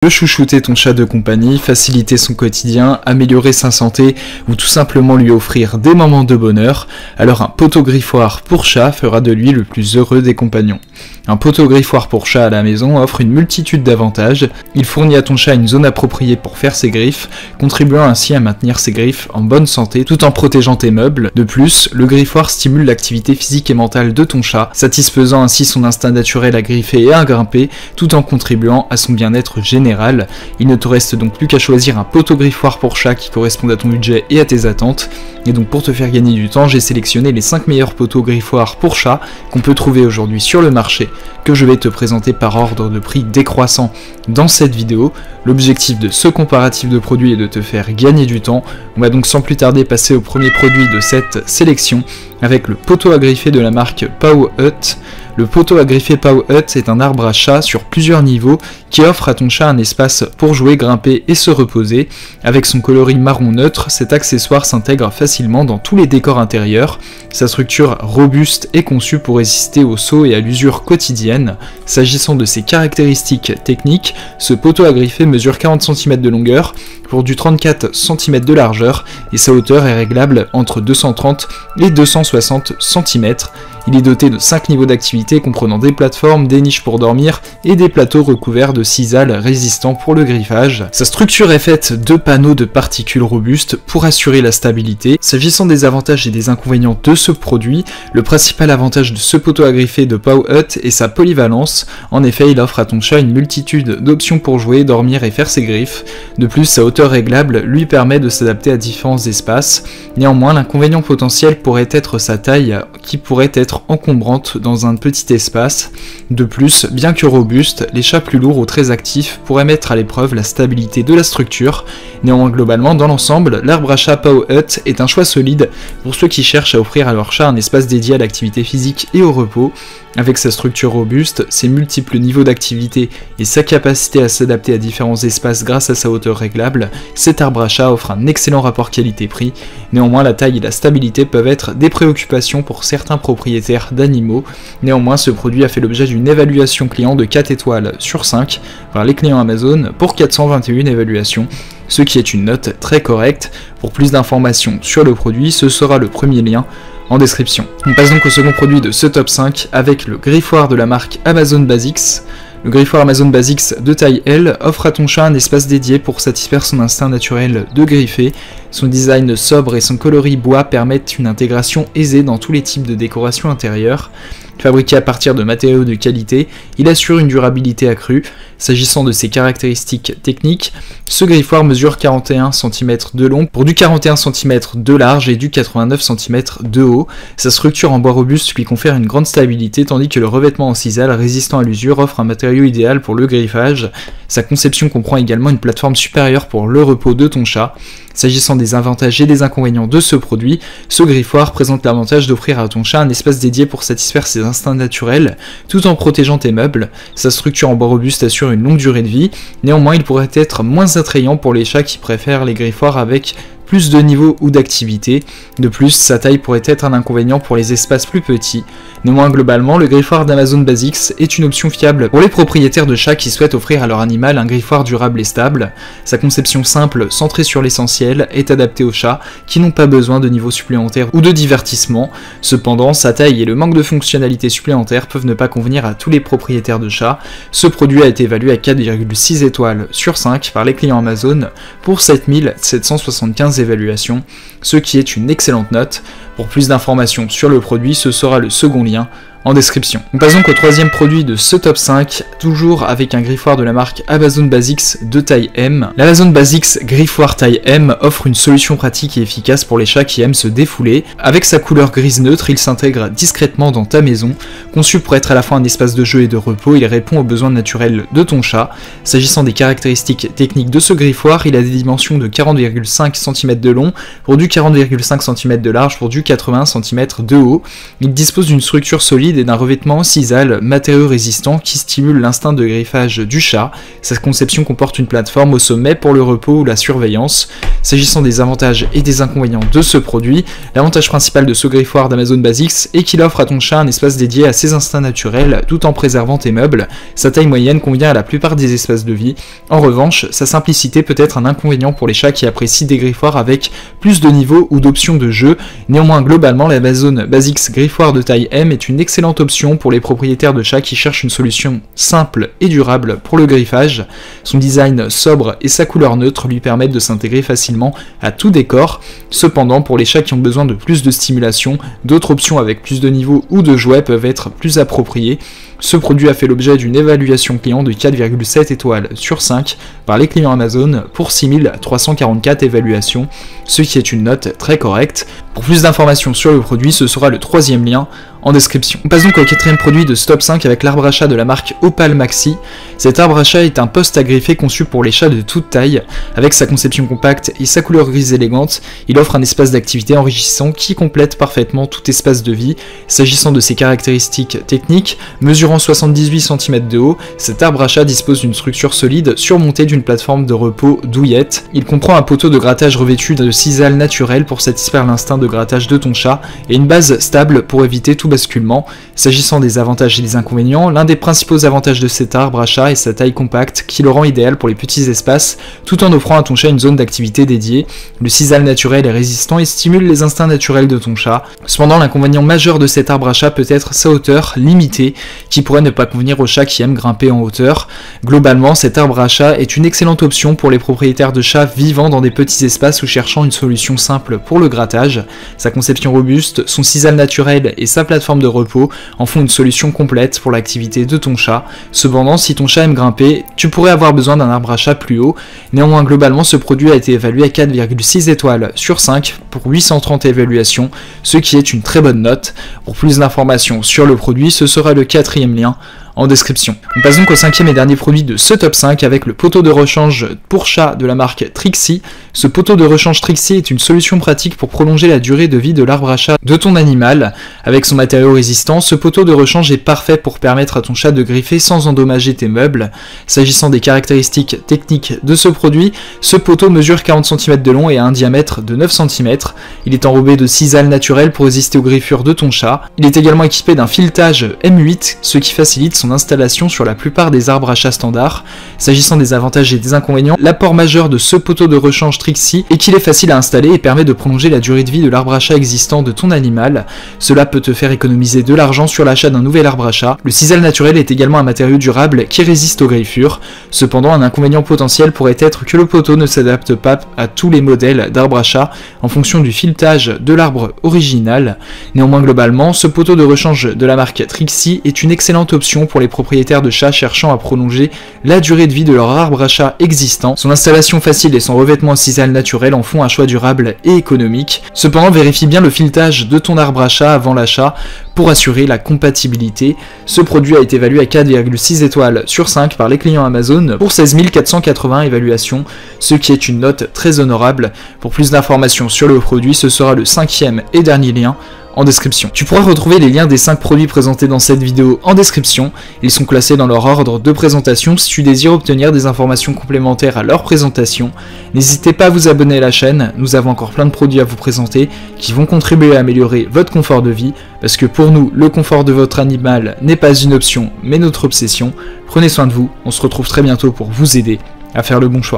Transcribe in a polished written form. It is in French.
De chouchouter ton chat de compagnie, faciliter son quotidien, améliorer sa santé ou tout simplement lui offrir des moments de bonheur, alors un poteau griffoir pour chat fera de lui le plus heureux des compagnons. Un poteau griffoir pour chat à la maison offre une multitude d'avantages. Il fournit à ton chat une zone appropriée pour faire ses griffes, contribuant ainsi à maintenir ses griffes en bonne santé tout en protégeant tes meubles. De plus, le griffoir stimule l'activité physique et mentale de ton chat, satisfaisant ainsi son instinct naturel à griffer et à grimper, tout en contribuant à son bien-être général. Il ne te reste donc plus qu'à choisir un poteau griffoir pour chat qui corresponde à ton budget et à tes attentes. Et donc pour te faire gagner du temps, j'ai sélectionné les 5 meilleurs poteaux griffoirs pour chat qu'on peut trouver aujourd'hui sur le marché, que je vais te présenter par ordre de prix décroissant dans cette vidéo. L'objectif de ce comparatif de produits est de te faire gagner du temps. On va donc sans plus tarder passer au premier produit de cette sélection avec le poteau à griffer de la marque Paw Hut. Le poteau à griffer Paw Hut est un arbre à chat sur plusieurs niveaux qui offre à ton chat un espace pour jouer, grimper et se reposer. Avec son coloris marron neutre, cet accessoire s'intègre facilement dans tous les décors intérieurs. Sa structure robuste est conçue pour résister aux sauts et à l'usure quotidienne. S'agissant de ses caractéristiques techniques, ce poteau à griffer mesure 40 cm de longueur pour du 34 cm de largeur et sa hauteur est réglable entre 230 et 260 cm. Il est doté de 5 niveaux d'activité comprenant des plateformes, des niches pour dormir et des plateaux recouverts de sisal résistants pour le griffage. Sa structure est faite de panneaux de particules robustes pour assurer la stabilité. S'agissant des avantages et des inconvénients de ce produit, le principal avantage de ce poteau à griffer de Paw Hut est sa polyvalence. En effet, il offre à ton chat une multitude d'options pour jouer, dormir et faire ses griffes. De plus, sa hauteur réglable lui permet de s'adapter à différents espaces. Néanmoins, l'inconvénient potentiel pourrait être sa taille qui pourrait être encombrante dans un petit espace. De plus, bien que robuste, les chats plus lourds ou très actifs pourraient mettre à l'épreuve la stabilité de la structure. Néanmoins, globalement, dans l'ensemble, l'arbre à chat Paw Hut est un choix solide pour ceux qui cherchent à offrir à leur chat un espace dédié à l'activité physique et au repos. Avec sa structure robuste, ses multiples niveaux d'activité et sa capacité à s'adapter à différents espaces grâce à sa hauteur réglable, cet arbre à chat offre un excellent rapport qualité-prix. Néanmoins, la taille et la stabilité peuvent être des préoccupations pour certains propriétaires d'animaux. Néanmoins, ce produit a fait l'objet d'une évaluation client de 4 étoiles sur 5 par les clients Amazon pour 421 évaluations, ce qui est une note très correcte. Pour plus d'informations sur le produit, ce sera le premier lien en description. On passe donc au second produit de ce top 5 avec le griffoir de la marque Amazon Basics. Le griffoir Amazon Basics de taille L offre à ton chat un espace dédié pour satisfaire son instinct naturel de griffer. Son design sobre et son coloris bois permettent une intégration aisée dans tous les types de décoration intérieure. Fabriqué à partir de matériaux de qualité, il assure une durabilité accrue. S'agissant de ses caractéristiques techniques, ce griffoir mesure 41 cm de long pour du 41 cm de large et du 89 cm de haut. Sa structure en bois robuste lui confère une grande stabilité tandis que le revêtement en sisal résistant à l'usure offre un matériau idéal pour le griffage. Sa conception comprend également une plateforme supérieure pour le repos de ton chat. S'agissant des avantages et des inconvénients de ce produit, ce griffoir présente l'avantage d'offrir à ton chat un espace dédié pour satisfaire ses instincts naturels tout en protégeant tes meubles. Sa structure en bois robuste assure une longue durée de vie. Néanmoins, il pourrait être moins attrayant pour les chats qui préfèrent les griffoirs avec plus de niveaux ou d'activité. De plus, sa taille pourrait être un inconvénient pour les espaces plus petits. Néanmoins, globalement, le griffoir d'Amazon Basics est une option fiable pour les propriétaires de chats qui souhaitent offrir à leur animal un griffoir durable et stable. Sa conception simple, centrée sur l'essentiel, est adaptée aux chats qui n'ont pas besoin de niveaux supplémentaires ou de divertissement. Cependant, sa taille et le manque de fonctionnalités supplémentaires peuvent ne pas convenir à tous les propriétaires de chats. Ce produit a été évalué à 4,6 étoiles sur 5 par les clients Amazon pour 7775 évaluations, ce qui est une excellente note. Pour plus d'informations sur le produit, ce sera le second lien en description. On passe donc au troisième produit de ce top 5, toujours avec un griffoir de la marque Amazon Basics de taille M. L'Amazon Basics griffoir taille M offre une solution pratique et efficace pour les chats qui aiment se défouler. Avec sa couleur grise neutre, il s'intègre discrètement dans ta maison. Conçu pour être à la fois un espace de jeu et de repos, il répond aux besoins naturels de ton chat. S'agissant des caractéristiques techniques de ce griffoir, il a des dimensions de 40,5 cm de long pour du 40,5 cm de large pour du 80 cm de haut. Il dispose d'une structure solide solide et d'un revêtement sisal, matériau résistant qui stimule l'instinct de griffage du chat. Sa conception comporte une plateforme au sommet pour le repos ou la surveillance. S'agissant des avantages et des inconvénients de ce produit, l'avantage principal de ce griffoir d'Amazon Basics est qu'il offre à ton chat un espace dédié à ses instincts naturels tout en préservant tes meubles. Sa taille moyenne convient à la plupart des espaces de vie. En revanche, sa simplicité peut être un inconvénient pour les chats qui apprécient des griffoirs avec plus de niveaux ou d'options de jeu. Néanmoins, globalement, l'Amazon Basics griffoir de taille M est une excellente option pour les propriétaires de chats qui cherchent une solution simple et durable pour le griffage. Son design sobre et sa couleur neutre lui permettent de s'intégrer facilement à tout décor. Cependant, pour les chats qui ont besoin de plus de stimulation, d'autres options avec plus de niveaux ou de jouets peuvent être plus appropriées. Ce produit a fait l'objet d'une évaluation client de 4,7 étoiles sur 5 par les clients Amazon pour 6344 évaluations, ce qui est une note très correcte. Pour plus d'informations sur le produit, ce sera le troisième lien en description. On passe donc au quatrième produit de ce top 5 avec l'arbre à chat de la marque Opal Maxi. Cet arbre à chat est un poste à griffer conçu pour les chats de toute taille. Avec sa conception compacte et sa couleur grise élégante, il offre un espace d'activité enrichissant qui complète parfaitement tout espace de vie. S'agissant de ses caractéristiques techniques, mesurant 78 cm de haut, cet arbre à chat dispose d'une structure solide surmontée d'une plateforme de repos douillette. Il comprend un poteau de grattage revêtu de sisal naturel pour satisfaire l'instinct de grattage de ton chat et une base stable pour éviter tout basculement. S'agissant des avantages et des inconvénients, l'un des principaux avantages de cet arbre à chat est sa taille compacte qui le rend idéal pour les petits espaces tout en offrant à ton chat une zone d'activité dédiée. Le sisal naturel est résistant et stimule les instincts naturels de ton chat. Cependant, l'inconvénient majeur de cet arbre à chat peut être sa hauteur limitée qui pourrait ne pas convenir aux chats qui aiment grimper en hauteur. Globalement, cet arbre à chat est une excellente option pour les propriétaires de chats vivant dans des petits espaces ou cherchant une solution simple pour le grattage. Sa conception robuste, son sisal naturel et sa plateforme de repos en font une solution complète pour l'activité de ton chat. Cependant, si ton chat aime grimper, tu pourrais avoir besoin d'un arbre à chat plus haut. Néanmoins, globalement, ce produit a été évalué à 4,6 étoiles sur 5 pour 830 évaluations, ce qui est une très bonne note. Pour plus d'informations sur le produit, ce sera le quatrième lien en description. On passe donc au cinquième et dernier produit de ce top 5 avec le poteau de rechange pour chat de la marque Trixie. Ce poteau de rechange Trixie est une solution pratique pour prolonger la durée de vie de l'arbre à chat de ton animal. Avec son matériau résistant, ce poteau de rechange est parfait pour permettre à ton chat de griffer sans endommager tes meubles. S'agissant des caractéristiques techniques de ce produit, ce poteau mesure 40 cm de long et a un diamètre de 9 cm. Il est enrobé de sisal naturel pour résister aux griffures de ton chat. Il est également équipé d'un filetage M8, ce qui facilite son installation sur la plupart des arbres à chat standards. S'agissant des avantages et des inconvénients, l'apport majeur de ce poteau de rechange Trixie est qu'il est facile à installer et permet de prolonger la durée de vie de l'arbre à chat existant de ton animal. Cela peut te faire économiser de l'argent sur l'achat d'un nouvel arbre à chat. Le sisal naturel est également un matériau durable qui résiste aux griffures. Cependant, un inconvénient potentiel pourrait être que le poteau ne s'adapte pas à tous les modèles d'arbres à chat en fonction du filetage de l'arbre original. Néanmoins, globalement, ce poteau de rechange de la marque Trixie est une excellente option pour les propriétaires de chats cherchant à prolonger la durée de vie de leur arbre à chat existant. Son installation facile et son revêtement sisal naturel en font un choix durable et économique. Cependant, vérifie bien le filetage de ton arbre à chat avant l'achat pour assurer la compatibilité. Ce produit a été évalué à 4,6 étoiles sur 5 par les clients Amazon pour 16 480 évaluations, ce qui est une note très honorable. Pour plus d'informations sur le produit, ce sera le cinquième et dernier lien en description. Tu pourras retrouver les liens des 5 produits présentés dans cette vidéo en description. Ils sont classés dans leur ordre de présentation si tu désires obtenir des informations complémentaires à leur présentation. N'hésitez pas à vous abonner à la chaîne, nous avons encore plein de produits à vous présenter qui vont contribuer à améliorer votre confort de vie, parce que pour nous, le confort de votre animal n'est pas une option, mais notre obsession. Prenez soin de vous, on se retrouve très bientôt pour vous aider à faire le bon choix.